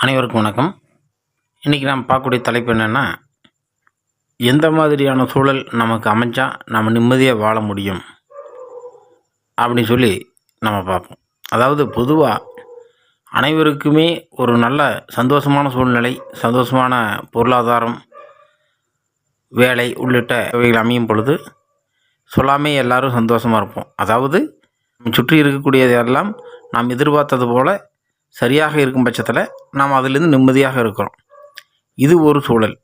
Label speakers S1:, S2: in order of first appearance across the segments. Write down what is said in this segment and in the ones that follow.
S1: அனைவருக்கும் வணக்கம். இன்றைக்கி நாம் பார்க்கக்கூடிய தலைப்பு என்னென்னா, எந்த மாதிரியான சூழல் நமக்கு அமைஞ்சா நம்ம நிம்மதியாக வாழ முடியும் அப்படின்னு சொல்லி நம்ம பார்ப்போம். அதாவது பொதுவாக அனைவருக்குமே ஒரு நல்ல சந்தோஷமான சூழ்நிலை, சந்தோஷமான பொருளாதாரம், வேலை உள்ளிட்டவைகள் அமையும் பொழுது சொல்லாமே எல்லாரும் சந்தோஷமாக இருப்போம். அதாவது சுற்றி இருக்கக்கூடியதெல்லாம் நாம் எதிர்பார்த்தது போல் சரியாக இருக்கும் பட்சத்தில் நாம் அதிலிருந்து நிம்மதியாக இருக்கிறோம். இது ஒரு சூழல்.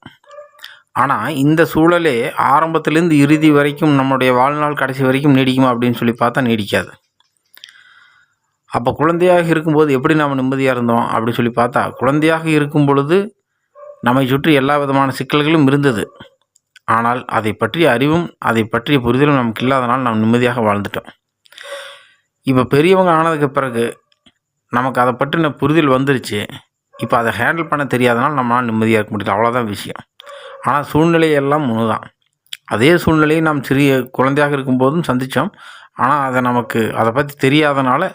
S1: ஆனால் இந்த சூழலே ஆரம்பத்திலேருந்து இறுதி வரைக்கும் நம்முடைய வாழ்நாள் கடைசி வரைக்கும் நீடிக்குமா அப்படின்னு சொல்லி பார்த்தா நீடிக்காது. அப்போ குழந்தையாக இருக்கும்போது எப்படி நாம் நிம்மதியாக இருந்தோம் அப்படின்னு சொல்லி பார்த்தா, குழந்தையாக இருக்கும் பொழுது நம்மை சுற்றி எல்லா விதமான சிக்கல்களும் இருந்தது. ஆனால் அதை பற்றிய அறிவும் அதை பற்றிய புரிதலும் நமக்கு இல்லாதனால் நாம் நிம்மதியாக வாழ்ந்துட்டோம். இப்போ பெரியவங்க ஆனதுக்கு பிறகு நமக்கு அதை பற்றின புரிதல் வந்துருச்சு. இப்போ அதை ஹேண்டில் பண்ண தெரியாதனால் நம்மளால் நிம்மதியாக இருக்க முடியல, அவ்வளோதான் விஷயம். ஆனால் சூழ்நிலையெல்லாம் ஒன்று தான். அதே சூழ்நிலையை நாம் சிறிய குழந்தையாக இருக்கும்போதும் சந்தித்தோம். ஆனால் அதை பற்றி தெரியாதனால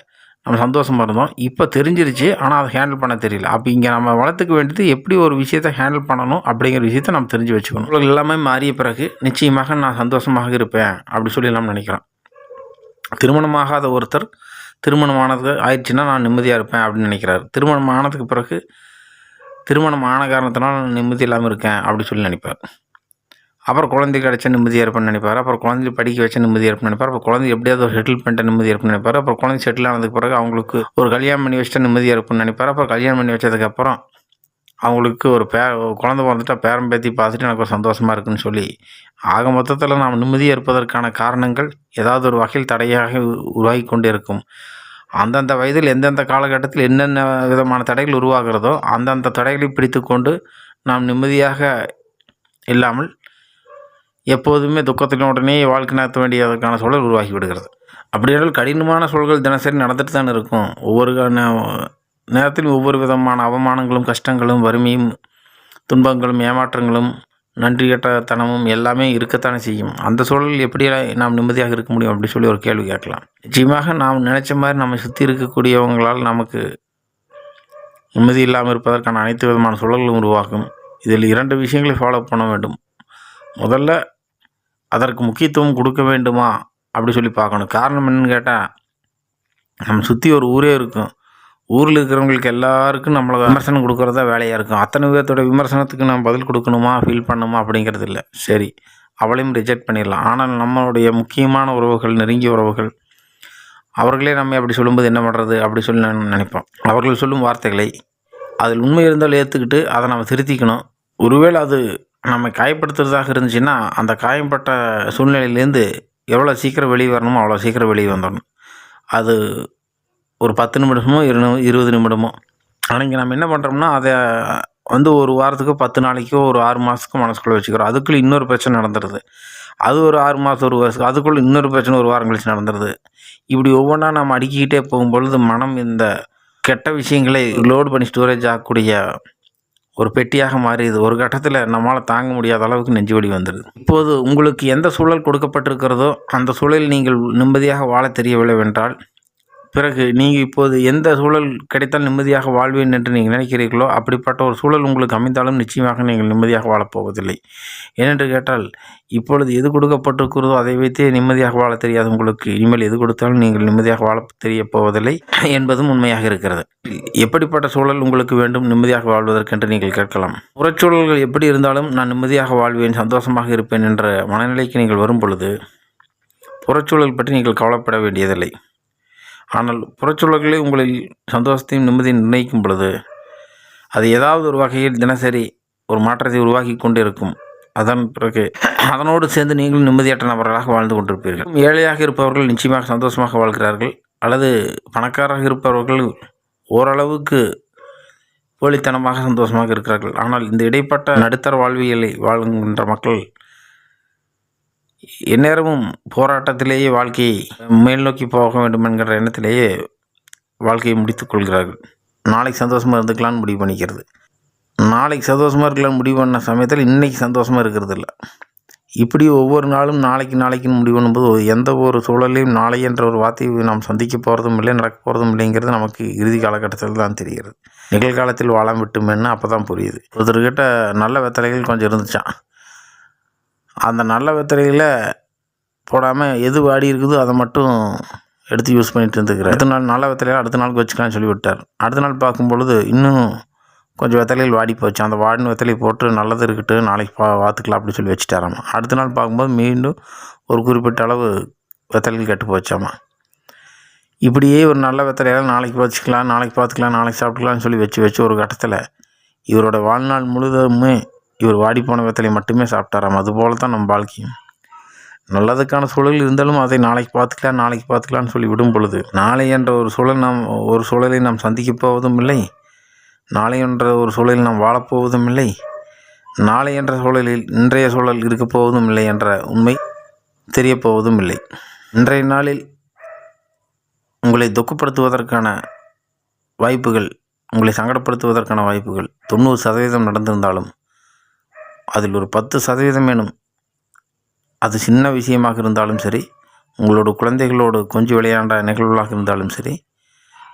S1: நம்ம சந்தோஷமாக இருந்தோம். இப்போ தெரிஞ்சிருச்சு, ஆனால் அதை ஹேண்டில் பண்ண தெரியல. அப்போ இங்கே நம்ம வளர்த்துக்க வேண்டியது எப்படி ஒரு விஷயத்தை ஹேண்டில் பண்ணணும் அப்படிங்கிற விஷயத்தை நம்ம தெரிஞ்சு வச்சுக்கணும். உலகம் எல்லாமே மாறிய பிறகு நிச்சயமாக நான் சந்தோஷமாக இருப்பேன் அப்படி சொல்லி நம்ம நினைக்கிறோம். திருமணமாகாத ஒருத்தர் திருமணமானது ஆயிடுச்சுன்னா நான் நிம்மதியாக இருப்பேன் அப்படின்னு நினைக்கிறார். திருமணம் ஆனதுக்கு பிறகு திருமணம் ஆன காரணத்தினால் நான் நிம்மதி இல்லாமல் இருக்கேன் அப்படி சொல்லி நினைப்பார். அப்புறம் குழந்தை கிடச்சா நிம்மதியாக இருப்பேன்னு நினைப்பார். அப்புறம் குழந்தை படிக்க வச்சா நிம்மதியாக இருப்பேன்னு நினைப்பார். அப்புறம் குழந்தை எப்படியாவது ஒரு செட்டில் பண்ணிட்டு நிம்மதியாக இருப்பேன்னு நினைப்பார். அப்புறம் குழந்தை செட்டில் ஆனதுக்கு பிறகு அவங்களுக்கு ஒரு கல்யாணம் பண்ணி வச்சுட்டா நிம்மதியாக இருப்பேன்னு நினைப்பார். அப்புறம் கல்யாணம் பண்ணி வச்சதுக்கப்புறம் அவங்களுக்கு ஒரு குழந்தை பிறந்துட்டா பேரம் பேத்தி பார்த்துட்டு எனக்கு ஒரு சந்தோஷமாக இருக்குன்னு சொல்லி ஆக மொத்தத்தில் நாம் நிம்மதியாக இருப்பதற்கான காரணங்கள் ஏதாவது ஒரு வகையில் தடையாக உருவாகி கொண்டே இருக்கும். அந்தந்த வயதில் எந்தெந்த காலகட்டத்தில் என்னென்ன விதமான தடைகள் உருவாகிறதோ அந்தந்த தடைகளை பிடித்து கொண்டு நாம் நிம்மதியாக இல்லாமல் எப்போதுமே துக்கத்தினுடனே வாழ்க்கை நடத்த வேண்டியதற்கான சூழல் உருவாகி விடுகிறது. அப்படியானால் கடினமான சூழல்கள் தினசரி நடந்துட்டு தான் இருக்கும். ஒவ்வொரு நேரத்திலும் ஒவ்வொரு விதமான அவமானங்களும், கஷ்டங்களும், வறுமையும், துன்பங்களும், ஏமாற்றங்களும், நன்றியற்றத்தனமும் எல்லாமே இருக்கத்தானே செய்யும். அந்த சூழலில் எப்படி நாம் நிம்மதியாக இருக்க முடியும் அப்படி சொல்லி ஒரு கேள்வி கேட்கலாம். நிச்சயமாக நாம் நினைச்ச மாதிரி நம்ம சுற்றி இருக்கக்கூடியவங்களால் நமக்கு நிம்மதி இல்லாமல் இருப்பதற்கான அனைத்து விதமான சூழல்களும் உருவாகும். இதில் 2 விஷயங்களை ஃபாலோ பண்ண வேண்டும். முதல்ல அதற்கு முக்கியத்துவம் கொடுக்க வேண்டுமா அப்படி சொல்லி பார்க்கணும். காரணம் என்னன்னு கேட்டால், நம்ம சுற்றி ஒரு ஊரே இருக்கும். ஊரில் இருக்கிறவங்களுக்கு எல்லாருக்கும் நம்மளை விமர்சனம் கொடுக்குறதா வேலையாக இருக்கும். அத்தனை பேர்த்தோட விமர்சனத்துக்கு நம்ம பதில் கொடுக்கணுமா, ஃபீல் பண்ணணுமா அப்படிங்கிறது இல்லை. சரி, அவளையும் ரிஜெக்ட் பண்ணிடலாம். ஆனால் நம்மளுடைய முக்கியமான உறவுகள், நெருங்கிய உறவுகள், அவர்களே நம்ம அப்படி சொல்லும்போது என்ன பண்ணுறது அப்படி சொல்லி நான் நினைப்போம். அவர்கள் சொல்லும் வார்த்தைகளை அதில் உண்மை இருந்தால் ஏற்றுக்கிட்டு அதை நம்ம திருத்திக்கணும். ஒருவேளை அது நம்ம காயப்படுத்துறதாக இருந்துச்சுன்னா அந்த காயப்பட்ட சூழ்நிலையிலேருந்து எவ்வளோ சீக்கிரம் வெளியே வரணுமோ அவ்வளோ சீக்கிரம் வெளியே வந்துடணும். அது ஒரு 10 நிமிடமோ 20 நிமிடமோ. ஆனால் இங்கே நம்ம என்ன பண்ணுறோம்னா அதை ஒரு வாரத்துக்கோ 10 நாளைக்கோ ஒரு 6 மாதத்துக்கோ மனசுக்குள்ளே வச்சுக்கிறோம். அதுக்குள்ளே இன்னொரு பிரச்சனை நடந்துடுது. அது ஒரு 6 மாதம், ஒரு வருஷம், அதுக்குள்ளே இன்னொரு பிரச்சனை ஒரு வாரம் கழிச்சு நடந்துடுது. இப்படி ஒவ்வொன்றா நம்ம அடுக்கிக்கிட்டே போகும்பொழுது மனம் இந்த கெட்ட விஷயங்களை லோடு பண்ணி ஸ்டோரேஜ் ஆகக்கூடிய ஒரு பெட்டியாக மாறிடுது. ஒரு கட்டத்தில் நம்மளால் தாங்க முடியாத அளவுக்கு நெஞ்சு வலி வந்துடுது. இப்போது உங்களுக்கு எந்த சூழல் கொடுக்கப்பட்டிருக்கிறதோ அந்த சூழலில் நீங்கள் நிம்மதியாக வாழ தெரியவில்லை என்றால், பிறகு நீங்கள் இப்போது எந்த சூழல் கிடைத்தால் நிம்மதியாக வாழ்வேன் என்று நீங்கள் நினைக்கிறீர்களோ அப்படிப்பட்ட ஒரு சூழல் உங்களுக்கு அமைந்தாலும் நிச்சயமாக நீங்கள் நிம்மதியாக வாழப்போவதில்லை. ஏனென்று கேட்டால், இப்பொழுது எது கொடுக்கப்பட்டிருக்கிறதோ அதை வைத்தே நிம்மதியாக வாழ தெரியாது உங்களுக்கு. இனிமேல் எது கொடுத்தாலும் நீங்கள் நிம்மதியாக வாழ தெரிய போவதில்லை என்பதும் உண்மையாக இருக்கிறது. எப்படிப்பட்ட சூழல் உங்களுக்கு வேண்டும் நிம்மதியாக வாழ்வதற்கென்று நீங்கள் கேட்கலாம். புறச்சூழல்கள் எப்படி இருந்தாலும் நான் நிம்மதியாக வாழ்வேன், சந்தோஷமாக இருப்பேன் என்ற மனநிலைக்கு நீங்கள் வரும் பொழுது புறச்சூழல் பற்றி நீங்கள் கவலைப்பட வேண்டியதில்லை. ஆனால் புறச்சூழல்களே உங்களில் சந்தோஷத்தையும் நிம்மதியும் நிர்ணயிக்கும் பொழுது அது ஏதாவது ஒரு வகையில் தினசரி ஒரு மாற்றத்தை உருவாக்கி கொண்டே இருக்கும். அதன் பிறகு அதனோடு சேர்ந்து நீங்களும் நிம்மதியற்ற நபர்களாக வாழ்ந்து கொண்டிருப்பீர்கள். ஏழையாக இருப்பவர்கள் நிச்சயமாக சந்தோஷமாக வாழ்கிறார்கள், அல்லது பணக்காரராக இருப்பவர்கள் ஓரளவுக்கு போலித்தனமாக சந்தோஷமாக இருக்கிறார்கள். ஆனால் இந்த இடைப்பட்ட நடுத்தர வாழ்வியலை வாழ்கின்ற மக்கள் எந்நேரமும் போராட்டத்திலேயே வாழ்க்கையை மேல் நோக்கி போக வேண்டும் என்கிற எண்ணத்திலேயே வாழ்க்கையை முடித்துக் கொள்கிறார்கள். நாளைக்கு சந்தோஷமாக இருந்துக்கலான்னு முடிவு பண்ணிக்கிறது. நாளைக்கு சந்தோஷமாக இருக்கலான்னு முடிவு பண்ண சமயத்தில் இன்றைக்கி சந்தோஷமாக இருக்கிறது இல்லை. இப்படி ஒவ்வொரு நாளும் நாளைக்கு நாளைக்குன்னு முடிவு பண்ணும்போது எந்த ஒரு சூழலையும் நாளை என்ற ஒரு வார்த்தையை நாம் சந்திக்க போகிறதும் இல்லை, நடக்க போகிறதும் இல்லைங்கிறது நமக்கு இறுதி காலகட்டத்தில் தான் தெரிகிறது. நிகழ்காலத்தில் வாழாம விட்டுமென்னு அப்போ தான் புரியுது. ஒருத்தர்கிட்ட நல்ல வெத்தலைகள் கொஞ்சம் இருந்துச்சான். அந்த நல்ல வெத்தலையில் போடாமல் எது வாடி இருக்குதோ அதை மட்டும் எடுத்து யூஸ் பண்ணிட்டு இருந்துக்கிறார். அடுத்த நாள் நல்ல வெத்தலையில் அடுத்த நாளுக்கு வச்சுக்கலாம்னு சொல்லி விட்டார். அடுத்த நாள் பார்க்கும் பொழுது இன்னும் கொஞ்சம் வெத்தலையில் வாடி போச்சு. அந்த வாடின வெத்தலையை போட்டு நல்லது இருக்கட்டு நாளைக்கு பார்த்துக்கலாம் அப்படி சொல்லி வச்சுட்டாராம்மா. அடுத்த நாள் பார்க்கும்போது மீண்டும் ஒரு குறிப்பிட்ட அளவு வெத்தலையில் கெட்டு போச்சாம்மா. இப்படியே ஒரு நல்ல வெத்தலையெல்லாம் நாளைக்கு வச்சுக்கலாம், நாளைக்கு பார்த்துக்கலாம், நாளைக்கு சாப்பிட்டுக்கலாம்னு சொல்லி வச்சு ஒரு கட்டத்தில் இவரோட வாழ்நாள் முழுவதுமே இவர் வாடிப்போன வெத்தலை மட்டுமே சாப்பிட்டாராம். அதுபோல் தான் நம்ம வாழ்க்கையும். நல்லதுக்கான சூழல் இருந்தாலும் அதை நாளைக்கு பார்த்துக்கலாம்னு சொல்லி விடும் பொழுது நாளை என்ற ஒரு சூழலை நாம் சந்திக்கப் போவதும் இல்லை, நாளை என்ற ஒரு சூழலில் நாம் வாழப்போவதும் இல்லை, நாளை என்ற சூழலில் இன்றைய சூழல் இருக்கப் போவதும் இல்லை என்ற உண்மை தெரியப்போவதும் இல்லை. இன்றைய நாளில் உங்களை துக்கப்படுத்துவதற்கான வாய்ப்புகள், உங்களை சங்கடப்படுத்துவதற்கான வாய்ப்புகள் 90% நடந்திருந்தாலும் அதில் ஒரு 10% வேணும். அது சின்ன விஷயமாக இருந்தாலும் சரி, உங்களோட குழந்தைகளோடு கொஞ்சம் விளையாண்ட நிகழ்வுகளாக இருந்தாலும் சரி,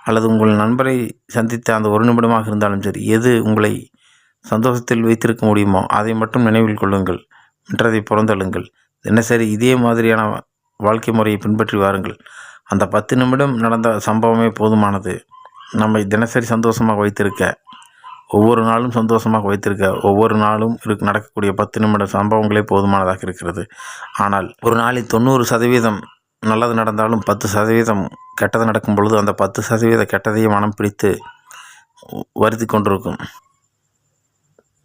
S1: அல்லது உங்கள் நண்பரை சந்தித்த அந்த ஒரு நிமிடமாக இருந்தாலும் சரி, எது உங்களை சந்தோஷத்தில் வைத்திருக்க முடியுமோ அதை மட்டும் நினைவில் கொள்ளுங்கள். மற்றதை புறந்தள்ளுங்கள். தினசரி இதே மாதிரியான வாழ்க்கை முறையை பின்பற்றி வாருங்கள். அந்த 10 நிமிடம் நடந்த சம்பவமே போதுமானது. நம்மை தினசரி சந்தோஷமாக வைத்திருக்க, ஒவ்வொரு நாளும் சந்தோஷமாக வைத்திருக்க, ஒவ்வொரு நாளும் நடக்கக்கூடிய 10 நிமிட சம்பவங்களே போதுமானதாக இருக்கிறது. ஆனால் ஒரு நாளில் 90% நல்லது நடந்தாலும் 10% கெட்டது நடக்கும் பொழுது அந்த 10% கெட்டதையே மனம் பிடித்து வருத்தி கொண்டிருக்கும்.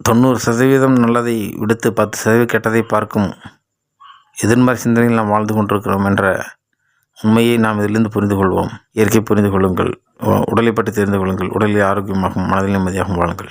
S1: 90% நல்லதை விடுத்து 10% கெட்டதை பார்க்கும் எதிர்மறை சிந்தனையில் நாம் வாழ்ந்து கொண்டிருக்கிறோம் என்ற உண்மையை நாம் இதிலிருந்து புரிந்து கொள்வோம். இயற்கை புரிந்து கொள்ளுங்கள். உடலை பற்றி தெரிந்து கொள்ளுங்கள். உடலில் ஆரோக்கியமாகவும் மனதில் நிம்மதியாகவும் வாழுங்கள்.